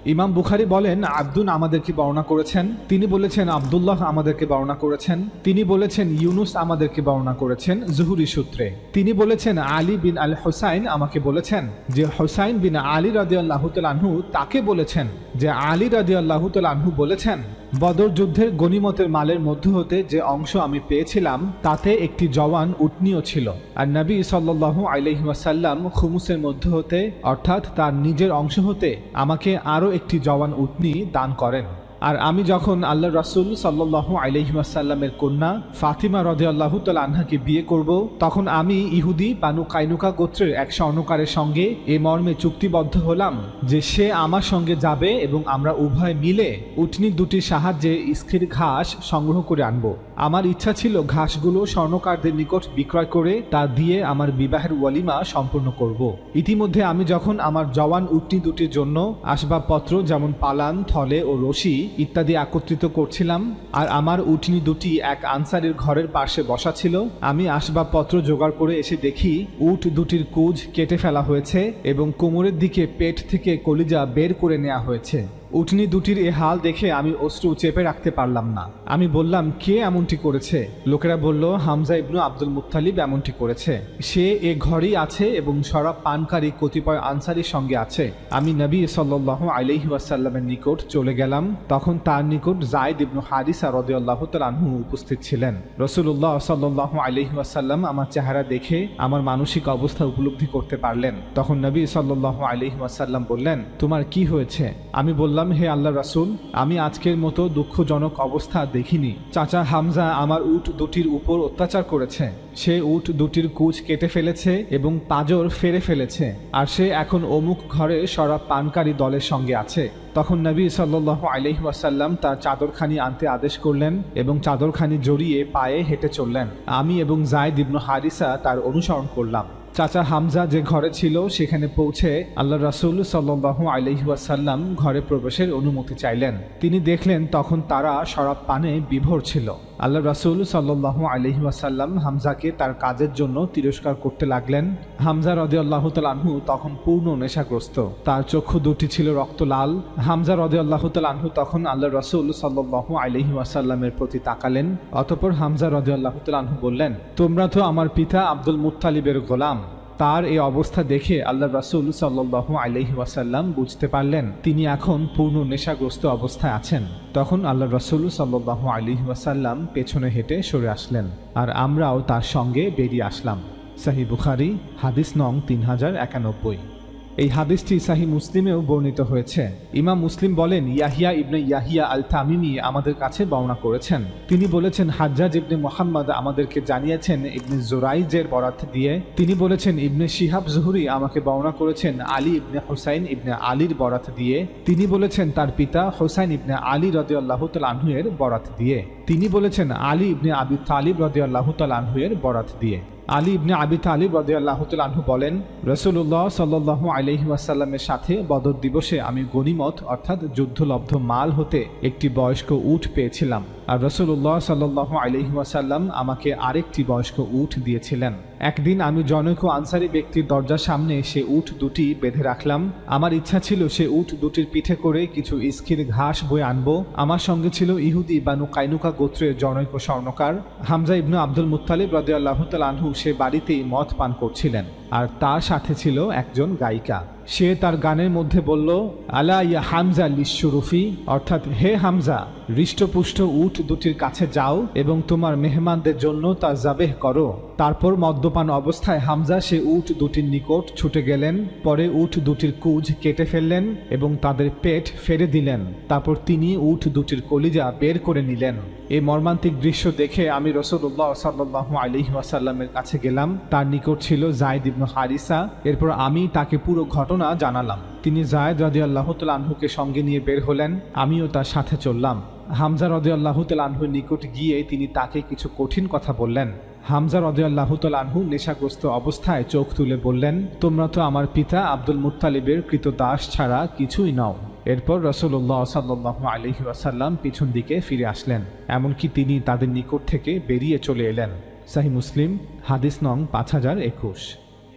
ইমাম বুখারী বলেন, আব্দুন আমাদেরকে বর্ণনা করেছেন, তিনি বলেছেন আব্দুল্লাহ আমাদেরকে বর্ণনা করেছেন, তিনি বলেছেন ইউনুস আমাদেরকে বর্ণনা করেছেন জুহরি সূত্রে, তিনি বলেছেন আলী বিন আল হুসাইন আমাকে বলেছেন যে হুসাইন বিন আলী রাদিয়াল্লাহু তাআলা আনহু তাকে বলেছেন যে আলী রাদিয়াল্লাহু তাআলা আনহু বলেছেন, বদর যুদ্ধের গনিমতের মালের মধ্য হতে যে অংশ আমি পেয়েছিলাম তাতে একটি জওয়ান উটনীও ছিল, আর নবী সাল্লাল্লাহু আলাইহি ওয়াসাল্লাম খুমুসের মধ্য হতে অর্থাৎ তার নিজের অংশ হতে আমাকে আরও একটি জওয়ান উটনী দান করেন। আর আমি যখন আল্লাহ রাসূল সাল্লাল্লাহু আলাইহি ওয়াসাল্লামের কন্যা ফাতিমা রাদিয়াল্লাহু তাআলা আনহাকে বিয়ে করব, তখন আমি ইহুদি বানু কাইনুকা গোত্রের এক স্বর্ণকারের সঙ্গে এ মর্মে চুক্তিবদ্ধ হলাম যে সে আমার সঙ্গে যাবে এবং আমরা উভয় মিলে উটনী দুটির সাহায্যে ইস্কির ঘাস সংগ্রহ করে আনব। আমার ইচ্ছা ছিল ঘাসগুলো স্বর্ণকারদের নিকট বিক্রয় করে তা দিয়ে আমার বিবাহের ওয়ালিমা সম্পূর্ণ করব। ইতিমধ্যে আমি যখন আমার জওয়ান উটনী দুটির জন্য আসবাবপত্র যেমন পালান, থলে ও রশি ইত্যাদি একত্রিত করছিলাম, আর আমার উটনী দুটি এক আনসারীর ঘরের পাশে বসা ছিল, আমি আসবাবপত্র জোগাড় করে এসে দেখি উট দুটির কুঁজ কেটে ফেলা হয়েছে এবং কোমরের দিকে পেট থেকে কলিজা বের করে নেওয়া হয়েছে। উটনী দুটির এ হাল দেখে আমি অশ্রু চেপে রাখতে পারলাম না। আমি বললাম, কে এমনটি করেছে? লোকেরা বলল, হামজা ইবনু আব্দুল মুত্তালিব এমনটি করেছে। সে এ ঘরেই আছে এবং শরাব পানকারী কতিপয় আনসারীর সঙ্গে আছে। আমি নবী সাল্লাল্লাহু আলাইহি ওয়াসাল্লামের নিকট চলে গেলাম, তখন তার নিকট যায়েদ ইবনু হারিসা রাদিয়াল্লাহু তাআলা আনহু উপস্থিত ছিলেন। রাসূলুল্লাহ সাল্লাল্লাহু আলাইহি ওয়াসাল্লাম আমার চেহারা দেখে আমার মানসিক অবস্থা উপলব্ধি করতে পারলেন। তখন নবী সাল্লাল্লাহু আলাইহি ওয়াসাল্লাম বললেন, তোমার কি হয়েছে? আমি বললাম, হে আল্লাহ রাসূল, আমি আজকের মতো দুঃখজনক অবস্থা দেখিনি। চাচা হামজা আমার উট দুটির উপর অত্যাচার করেছে। সে উট দুটির কুঁজ কেটে ফেলেছে এবং পাঁজর ফেরে ফেলেছে, আর সে এখন অমুক ঘরে শরাব পানকারী দলের সঙ্গে আছে। তখন নবী সাল্লাল্লাহু আলাইহি ওয়াসাল্লাম তার চাদরখানি আনতে আদেশ করলেন এবং চাদরখানি জড়িয়ে পায়ে হেঁটে চললেন। আমি এবং যায়েদ ইবনু হারিসা তার অনুসরণ করলাম। চাচা হামজা যে ঘরে ছিল সেখানে পৌঁছে আল্লাহ রাসূল সাল্লাল্লাহু আলাইহি ওয়াসাল্লাম ঘরে প্রবেশের অনুমতি চাইলেন। তিনি দেখলেন তখন তারা শরাব পানে বিভোর ছিল। আল্লাহ রাসূল সাল্লাল্লাহু আলাইহি ওয়াসাল্লাম হামজাকে তার কাজের জন্য তিরস্কার করতে লাগলেন। হামজা রাদিয়াল্লাহু তাআলা আনহু তখন পূর্ণ নেশাগ্রস্ত, তার চক্ষু দুটি ছিল রক্ত লাল। হামজা রাদিয়াল্লাহু তাআলা আনহু তখন আল্লাহ রাসূল সাল্লাল্লাহু আলাইহি ওয়াসাল্লামের প্রতি তাকালেন। অতঃপর হামজা রাদিয়াল্লাহু তাআলা আনহু বললেন, তোমরা তো আমার পিতা আব্দুল মুত্তালিবের গোলাম। তার এই অবস্থা দেখে আল্লাহ রাসূল সাল্লাল্লাহু আলাইহি ওয়াসাল্লাম বুঝতে পারলেন তিনি এখন পূর্ণ নেশাগ্রস্ত অবস্থায় আছেন। তখন আল্লাহ রাসূল সাল্লাল্লাহু আলাইহি ওয়াসাল্লাম পেছনে হেঁটে সরে আসলেন, আর আমরাও তার সঙ্গে বেরিয়ে আসলাম। সহিহ বুখারী হাদিস নং 3091। এই হাদিসটি সহিহ মুসলিমেও বর্ণিত হয়েছে। ইমাম মুসলিম বলেন, ইয়াহিয়া ইবনে ইয়াহিয়া আল তামিমি আমাদের কাছে বর্ণনা করেছেন। তিনি বলেছেন, হাজ্জাজ ইবনে মুহাম্মদ আমাদেরকে জানিয়েছেন ইবনে জুরাইজের বরাত দিয়ে। তিনি বলেছেন, ইবনে শিহাব জুহরি আমাকে বর্ণনা করেছেন আলী ইবনে হুসাইন ইবনে আলীর বরাত দিয়ে। তিনি বলেছেন তার পিতা হুসাইন ইবনে আলী রাদিয়াল্লাহু তাআলা আনহু এর বরাত দিয়ে। তিনি বলেছেন আলী ইবনে আবি তালিব রাদিয়াল্লাহু তাআলা আনহু এর বরাত দিয়ে। আলী ইবনে আবি তালিব রাদিয়াল্লাহু তাআলা আনহু বলেন, রাসূলুল্লাহ সাল্লাল্লাহু আলাইহি ওয়াসাল্লামের সাথে বদর দিবসে আমি গনিমত অর্থাৎ যুদ্ধলব্ধ মাল হতে একটি বয়স্ক উট পেয়েছিলাম, আর রাসূলুল্লাহ সাল্লাল্লাহু আলাইহি ওয়াসাল্লাম আমাকে আরেকটি বয়স্ক উট দিয়েছিলেন। একদিন আমি জনৈক আনসারী ব্যক্তির দরজার সামনে সে উট দুটি বেঁধে রাখলাম। আমার ইচ্ছা ছিল সে উট দুটির পিঠে করে কিছু ইস্কির ঘাস বয়ে আনবো। আমার সঙ্গে ছিল ইহুদি বানু কাইনুকা গোত্রের জনৈক স্বর্ণকার হামজা ইবনু আব্দুল মুত্তালিব রাদিয়াল্লাহু তাআলা আনহু। সে বাড়িতেই মদ পান করছিলেন, আর তার সাথে ছিল একজন গায়িকা। সে তার গানের মধ্যে বলল, আলা ইয়া হামজা লিশুরুফি, অর্থাৎ হে হামজা, হৃষ্টপুষ্ট উট দুটির কাছে যাও এবং তোমার মেহমানদের জন্য তা জাবেহ করো। তারপর মদ্যপান অবস্থায় হামজা সে উট দুটির নিকট ছুটে গেলেন। পরে উট দুটির কুঁজ কেটে ফেললেন এবং তাদের পেট ফেরে দিলেন। তারপর তিনি উট দুটির কলিজা বের করে নিলেন। এই মর্মান্তিক দৃশ্য দেখে আমি রাসূলুল্লাহ সাল্লাল্লাহু আলাইহি ওয়াসাল্লামের কাছে গেলাম। তার নিকট ছিল যায়েদ ইবনু হারিসা। এরপর আমি তাকে পুরো ঘটনা জানালাম। তিনি যায়েদ রাদিয়াল্লাহু তাআলা আনহুকে সঙ্গে নিয়ে বের হলেন। আমিও তার সাথে চললাম। হামজা রাদিয়াল্লাহু তাআলা আনহুর নিকট গিয়ে তিনি তাকে কিছু কঠিন কথা বললেন। হামজা রাদিয়াল্লাহু তাআলা আনহু নেশাগ্রস্ত অবস্থায় চোখ তুলে বললেন, তোমরা তো আমার পিতা আব্দুল মুত্তালিবের কৃতদাস ছাড়া কিছুই নও। এরপর রাসূলুল্লাহ সাল্লাল্লাহু আলাইহি ওয়াসাল্লাম পিছন দিকে ফিরে আসলেন, এমনকি তিনি তাদের নিকট থেকে বেরিয়ে চলে এলেন। সহিহ মুসলিম হাদিস নং 5021।